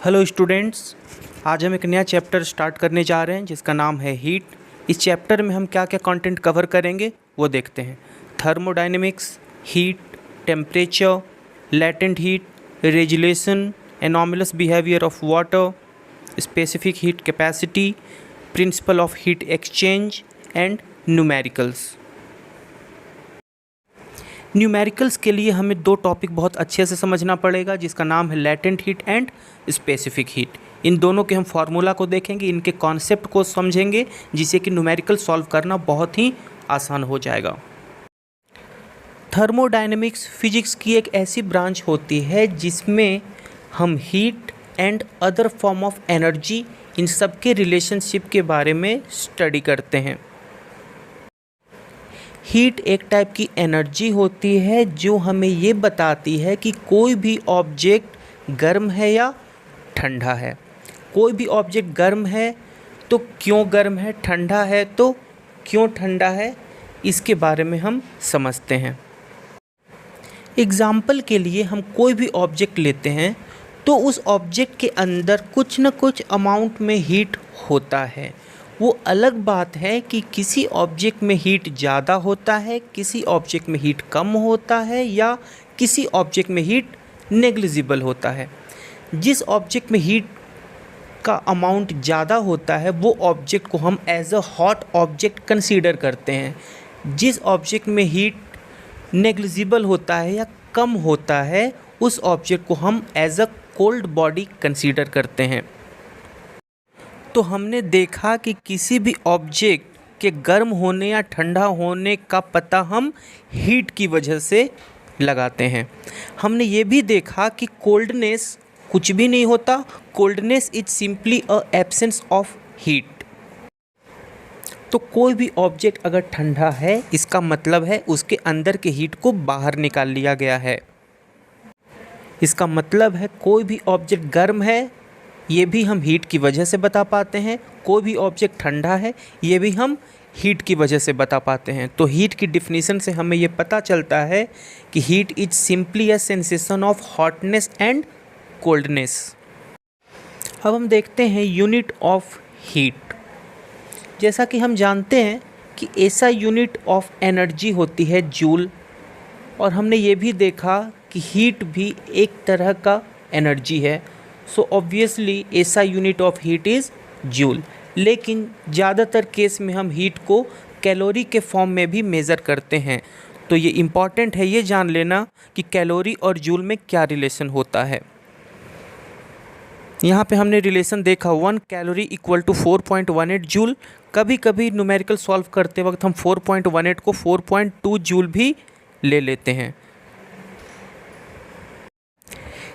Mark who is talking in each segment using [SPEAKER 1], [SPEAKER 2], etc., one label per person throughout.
[SPEAKER 1] Hello students, आज हम एक नया चैप्टर स्टार्ट करने जा रहे हैं जिसका नाम है हीट। इस चैप्टर में हम क्या क्या कंटेंट कवर करेंगे वो देखते हैं। Thermodynamics, heat, temperature, latent heat, regelation, anomalous behaviour of water, specific heat capacity, principle of heat exchange and numericals. Numericals के लिए हमें दो टॉपिक बहुत अच्छे से समझना पड़ेगा जिसका नाम है latent heat and specific heat. इन दोनों के हम फार्मूला को देखेंगे, इनके कॉन्सेप्ट को समझेंगे जिससे कि न्यूमेरिकल सॉल्व करना बहुत ही आसान हो जाएगा। थर्मोडायनेमिक्स फिजिक्स की एक ऐसी ब्रांच होती है जिसमें हम heat and other form of energy in सब के रिलेशनशिप के बारे में स्टडी करते हैं। हीट एक टाइप की एनर्जी होती है जो हमें ये बताती है कि कोई भी ऑब्जेक्ट गर्म है या ठंडा है। कोई भी ऑब्जेक्ट गर्म है तो क्यों गर्म है, ठंडा है तो क्यों ठंडा है, इसके बारे में हम समझते हैं। एग्ज़ाम्पल के लिए हम कोई भी ऑब्जेक्ट लेते हैं तो उस ऑब्जेक्ट के अंदर कुछ न कुछ अमाउंट में हीट होता है। वो अलग बात है कि किसी ऑब्जेक्ट में हीट ज़्यादा होता है, किसी ऑब्जेक्ट में हीट कम होता है या किसी ऑब्जेक्ट में हीट नेग्लिजिबल होता है। जिस ऑब्जेक्ट में हीट का अमाउंट ज़्यादा होता है वो ऑब्जेक्ट को हम as a hot object consider करते हैं। जिस ऑब्जेक्ट में हीट नेग्लिजिबल होता है या कम होता है उस ऑब्जेक्ट को हम as a cold body consider करते हैं। तो हमने देखा कि किसी भी ऑब्जेक्ट के गर्म होने या ठंडा होने का पता हम हीट की वजह से लगाते हैं। हमने ये भी देखा कि कोल्डनेस कुछ भी नहीं होता, coldness is simply a absence of heat. तो कोई भी ऑब्जेक्ट अगर ठंडा है इसका मतलब है उसके अंदर के हीट को बाहर निकाल लिया गया है। इसका मतलब है कोई भी ऑब्जेक्ट गर्म है ये भी हम हीट की वजह से बता पाते हैं, कोई भी ऑब्जेक्ट ठंडा है ये भी हम हीट की वजह से बता पाते हैं। तो हीट की डिफिनीशन से हमें ये पता चलता है कि heat is simply a sensation of hotness and coldness. अब हम देखते हैं यूनिट ऑफ हीट। जैसा कि हम जानते हैं कि ऐसा यूनिट ऑफ एनर्जी होती है जूल, और हमने ये भी देखा कि हीट भी एक तरह का एनर्जी है। सो ऑब्वियसली ऐसा unit of heat is joule. लेकिन ज़्यादातर केस में हम हीट को कैलोरी के फॉर्म में भी मेज़र करते हैं। तो ये इम्पॉर्टेंट है ये जान लेना कि कैलोरी और जूल में क्या रिलेशन होता है। यहाँ पे हमने रिलेशन देखा 1 कैलोरी इक्वल टू 4.18 जूल। कभी कभी न्यूमेरिकल सॉल्व करते वक्त हम 4.18 को 4.2 जूल भी ले लेते हैं।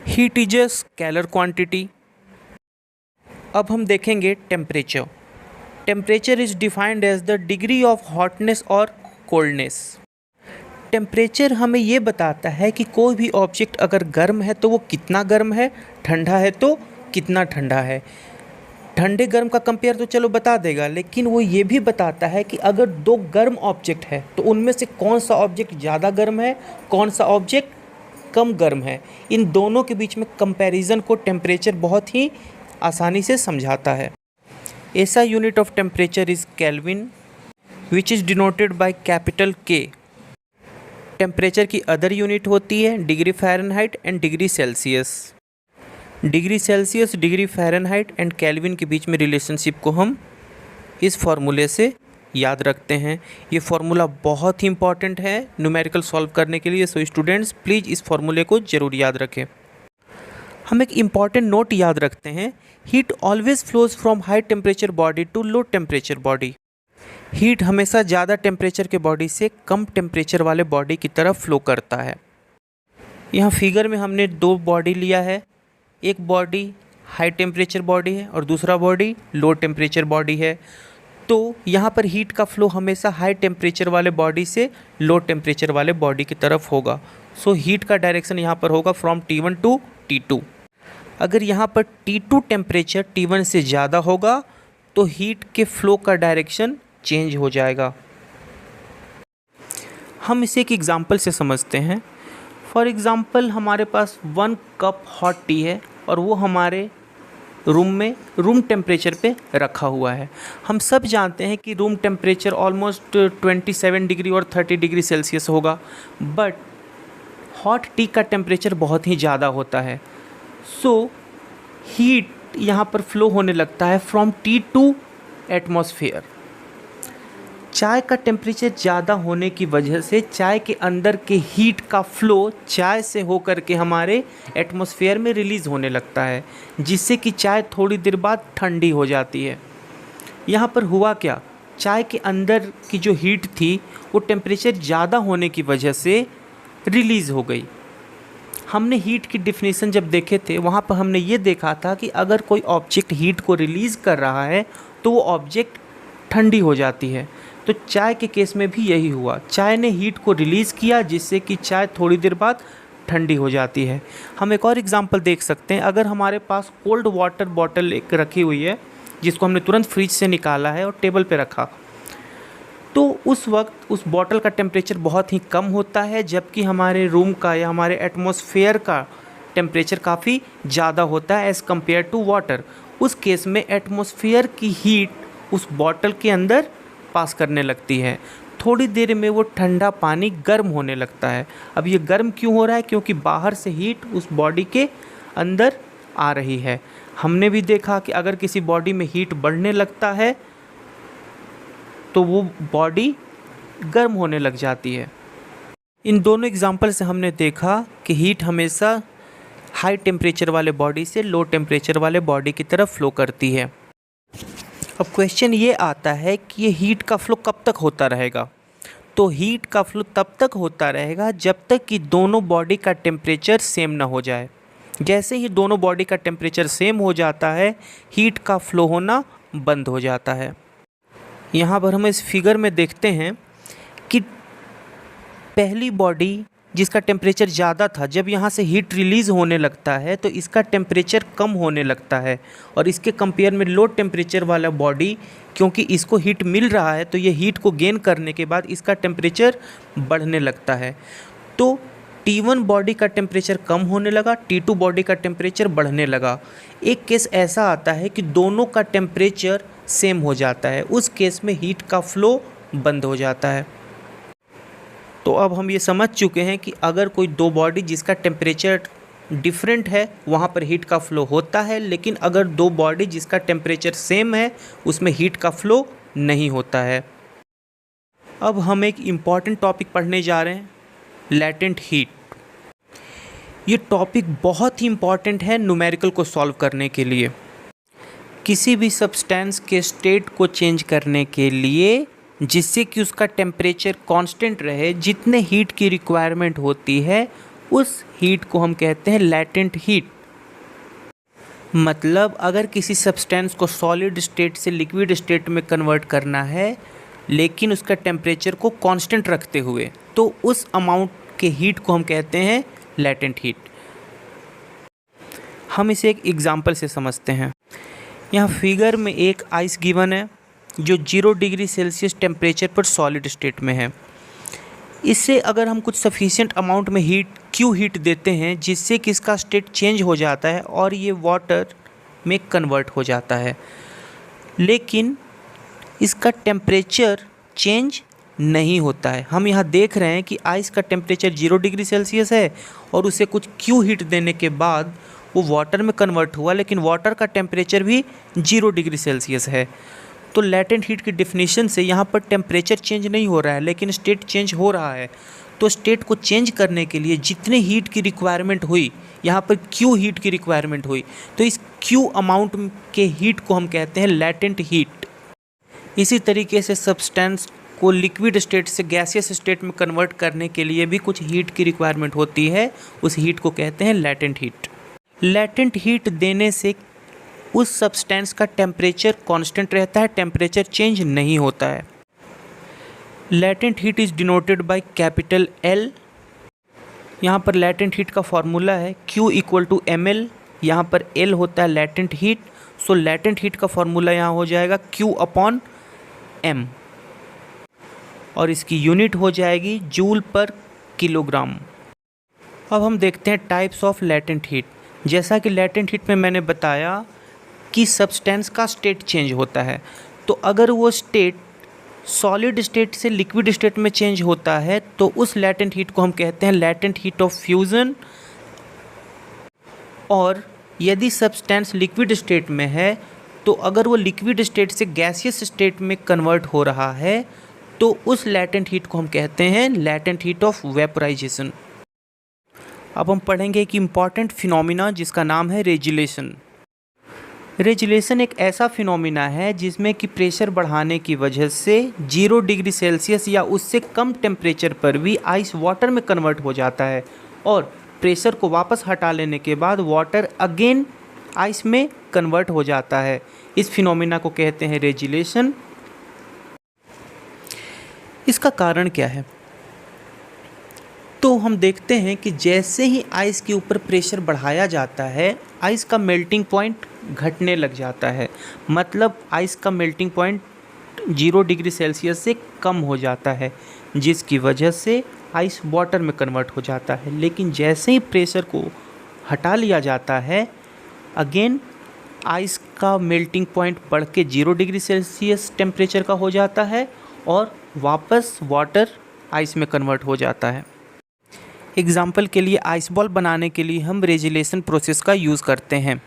[SPEAKER 1] Heat is a scalar quantity. अब हम देखेंगे temperature. Temperature is defined as the degree of hotness और कोल्डनेस। टेम्परेचर हमें ये बताता है कि कोई भी ऑब्जेक्ट अगर गर्म है तो वो कितना गर्म है, ठंडा है तो कितना ठंडा है। ठंडे गर्म का कंपेयर तो चलो बता देगा, लेकिन वो ये भी बताता है कि अगर दो गर्म ऑब्जेक्ट है तो उनमें से कौन सा ऑब्जेक्ट ज़्यादा गर्म है, कौन सा ऑब्जेक्ट कम गर्म है। इन दोनों के बीच में कंपैरिजन को टेम्परेचर बहुत ही आसानी से समझाता है। ऐसा unit of temperature is kelvin which is denoted by capital के। टेम्परेचर की अदर यूनिट होती है degree Fahrenheit and degree Celsius. Degree Celsius, degree Fahrenheit and kelvin के बीच में रिलेशनशिप को हम इस फॉर्मूले से याद रखते हैं। ये फार्मूला बहुत ही इंपॉर्टेंट है न्यूमेरिकल सॉल्व करने के लिए। सो स्टूडेंट्स प्लीज़ इस फार्मूले को ज़रूर याद रखें। हम एक इम्पॉर्टेंट नोट याद रखते हैं, heat always flows from high temperature body to low temperature body. Heat हमेशा ज़्यादा टेम्परेचर के बॉडी से कम टेम्परेचर वाले बॉडी की तरफ फ्लो करता है। यहाँ फिगर में हमने दो बॉडी लिया है, एक बॉडी हाई टेम्परेचर बॉडी है और दूसरा बॉडी लो टेम्परेचर बॉडी है। तो यहाँ पर हीट का फ्लो हमेशा हाई टेम्परेचर वाले बॉडी से लो टेम्परेचर वाले बॉडी की तरफ होगा। सो हीट का डायरेक्शन यहाँ पर होगा फ्रॉम T1 टू T2। अगर यहाँ पर T2 टेम्परेचर T1 से ज़्यादा होगा तो हीट के फ्लो का डायरेक्शन चेंज हो जाएगा। हम इसे एक एग्ज़ाम्पल से समझते हैं। फॉर एग्ज़ाम्पल हमारे पास 1 कप हॉट टी है और वो हमारे रूम टेम्परेचर पे रखा हुआ है। हम सब जानते हैं कि रूम टेम्परेचर ऑलमोस्ट 27 डिग्री और 30 डिग्री सेल्सियस होगा, बट हॉट टी का टेम्परेचर बहुत ही ज़्यादा होता है। सो हीट यहाँ पर फ्लो होने लगता है फ्रॉम टी टू एटमॉस्फेयर। चाय का टेम्परेचर ज़्यादा होने की वजह से चाय के अंदर के हीट का फ्लो चाय से होकर के हमारे एटमॉस्फेयर में रिलीज़ होने लगता है, जिससे कि चाय थोड़ी देर बाद ठंडी हो जाती है। यहाँ पर हुआ क्या, चाय के अंदर की जो हीट थी वो टेम्परेचर ज़्यादा होने की वजह से रिलीज़ हो गई। हमने हीट की डिफिनीशन जब देखे थे वहाँ पर हमने ये देखा था कि अगर कोई ऑब्जेक्ट हीट को रिलीज़ कर रहा है तो वो ऑब्जेक्ट ठंडी हो जाती है। तो चाय के केस में भी यही हुआ, चाय ने हीट को रिलीज़ किया जिससे कि चाय थोड़ी देर बाद ठंडी हो जाती है। हम एक और एग्जांपल देख सकते हैं। अगर हमारे पास कोल्ड वाटर बॉटल एक रखी हुई है जिसको हमने तुरंत फ्रिज से निकाला है और टेबल पे रखा, तो उस वक्त उस बॉटल का टेम्परेचर बहुत ही कम होता है, जबकि हमारे रूम का या हमारे एटमॉस्फेयर का टेम्परेचर काफ़ी ज़्यादा होता है एज़ कम्पेयर टू वाटर। उस केस में एटमॉस्फेयर की हीट उस बॉटल के अंदर पास करने लगती है। थोड़ी देर में वो ठंडा पानी गर्म होने लगता है। अब ये गर्म क्यों हो रहा है, क्योंकि बाहर से हीट उस बॉडी के अंदर आ रही है। हमने भी देखा कि अगर किसी बॉडी में हीट बढ़ने लगता है तो वो बॉडी गर्म होने लग जाती है। इन दोनों एग्जाम्पल से हमने देखा कि हीट हमेशा हाई टेम्परेचर वाले बॉडी से लो टेम्परेचर वाले बॉडी की तरफ फ्लो करती है। अब क्वेश्चन ये आता है कि ये हीट का फ्लो कब तक होता रहेगा। तो हीट का फ्लो तब तक होता रहेगा जब तक कि दोनों बॉडी का टेम्परेचर सेम ना हो जाए। जैसे ही दोनों बॉडी का टेम्परेचर सेम हो जाता है, हीट का फ्लो होना बंद हो जाता है। यहाँ पर हम इस फिगर में देखते हैं कि पहली बॉडी जिसका टेम्परेचर ज़्यादा था, जब यहाँ से हीट रिलीज़ होने लगता है तो इसका टेम्परेचर कम होने लगता है, और इसके कंपेयर में लो टेम्परेचर वाला बॉडी, क्योंकि इसको हीट मिल रहा है तो ये हीट को गेन करने के बाद इसका टेम्परेचर बढ़ने लगता है। तो T1 बॉडी का टेम्परेचर कम होने लगा, T2 बॉडी का टेम्परेचर बढ़ने लगा। एक केस ऐसा आता है कि दोनों का टेम्परेचर सेम हो जाता है, उस केस में हीट का फ्लो बंद हो जाता है। तो अब हम ये समझ चुके हैं कि अगर कोई दो बॉडी जिसका टेम्परेचर डिफरेंट है वहाँ पर हीट का फ्लो होता है, लेकिन अगर दो बॉडी जिसका टेम्परेचर सेम है उसमें हीट का फ्लो नहीं होता है। अब हम एक इम्पॉर्टेंट टॉपिक पढ़ने जा रहे हैं, लैटेंट हीट। ये टॉपिक बहुत ही इम्पॉर्टेंट है न्यूमेरिकल को सॉल्व करने के लिए। किसी भी सब्सटेंस के स्टेट को चेंज करने के लिए जिससे कि उसका टेम्परेचर कांस्टेंट रहे, जितने हीट की रिक्वायरमेंट होती है उस हीट को हम कहते हैं लैटेंट हीट। मतलब अगर किसी सब्सटेंस को सॉलिड स्टेट से लिक्विड स्टेट में कन्वर्ट करना है लेकिन उसका टेम्परेचर को कांस्टेंट रखते हुए, तो उस अमाउंट के हीट को हम कहते हैं लैटेंट हीट। हम इसे एक एग्जांपल से समझते हैं। यहाँ फिगर में एक आइस गिवन है जो 0 डिग्री सेल्सियस टेम्परेचर पर सॉलिड स्टेट में है। इससे अगर हम कुछ सफिशिएंट अमाउंट में हीट देते हैं जिससे कि इसका स्टेट चेंज हो जाता है और ये वाटर में कन्वर्ट हो जाता है, लेकिन इसका टेम्परेचर चेंज नहीं होता है। हम यहाँ देख रहे हैं कि आइस का टेम्परेचर 0 डिग्री सेल्सियस है और उसे कुछ हीट देने के बाद वो वाटर में कन्वर्ट हुआ, लेकिन वाटर का टेम्परेचर भी 0 डिग्री सेल्सियस है। तो लैटेंट हीट की डिफिनीशन से यहाँ पर टेम्परेचर चेंज नहीं हो रहा है लेकिन स्टेट चेंज हो रहा है। तो स्टेट को चेंज करने के लिए जितने हीट की रिक्वायरमेंट हुई, यहाँ पर हीट की रिक्वायरमेंट हुई, तो इस अमाउंट के हीट को हम कहते हैं लैटेंट हीट। इसी तरीके से सब्सटेंस को लिक्विड स्टेट से गैसियस स्टेट में कन्वर्ट करने के लिए भी कुछ हीट की रिक्वायरमेंट होती है, उस हीट को कहते हैं लैटेंट हीट। लैटेंट हीट देने से उस सब्सटेंस का टेम्परेचर कांस्टेंट रहता है, टेम्परेचर चेंज नहीं होता है। Latent heat is denoted by capital L। यहाँ पर लैटेंट हीट का फॉर्मूला है Q = ml। यहाँ पर L होता है लैटेंट हीट। सो लैटेंट हीट का फॉर्मूला यहाँ हो जाएगा Q/m और इसकी यूनिट हो जाएगी जूल पर किलोग्राम। अब हम देखते हैं टाइप्स ऑफ लैटेंट हीट। जैसा कि लैटेंट हीट में मैंने बताया कि सब्सटेंस का स्टेट चेंज होता है। तो अगर वो स्टेट सॉलिड स्टेट से लिक्विड स्टेट में चेंज होता है तो उस लैटेंट हीट को हम कहते हैं लैटेंट हीट ऑफ फ्यूज़न। और यदि सब्सटेंस लिक्विड स्टेट में है तो अगर वो लिक्विड स्टेट से गैसियस स्टेट में कन्वर्ट हो रहा है तो उस लैटेंट हीट को हम कहते हैं लैटेंट हीट ऑफ वेपराइजेशन। अब हम पढ़ेंगे एक इम्पॉर्टेंट फिनोमिना जिसका नाम है रेजिलेशन। रेजिलेशन एक ऐसा फिनोमिना है जिसमें कि प्रेशर बढ़ाने की वजह से 0 डिग्री सेल्सियस या उससे कम टेम्परेचर पर भी आइस वाटर में कन्वर्ट हो जाता है और प्रेशर को वापस हटा लेने के बाद वाटर अगेन आइस में कन्वर्ट हो जाता है। इस फिनोमिना को कहते हैं रेजिलेशन। इसका कारण क्या है? तो हम देखते हैं कि जैसे ही आइस के ऊपर प्रेशर बढ़ाया जाता है आइस का मेल्टिंग पॉइंट घटने लग जाता है। मतलब आइस का मेल्टिंग पॉइंट 0 डिग्री सेल्सियस से कम हो जाता है जिसकी वजह से आइस वाटर में कन्वर्ट हो जाता है। लेकिन जैसे ही प्रेशर को हटा लिया जाता है अगेन आइस का मेल्टिंग पॉइंट बढ़ के 0 डिग्री सेल्सियस टेम्परेचर का हो जाता है और वापस वाटर आइस में कन्वर्ट हो जाता है। एग्जाम्पल के लिए आइस बॉल बनाने के लिए हम रेजिलेशन प्रोसेस का यूज़ करते हैं।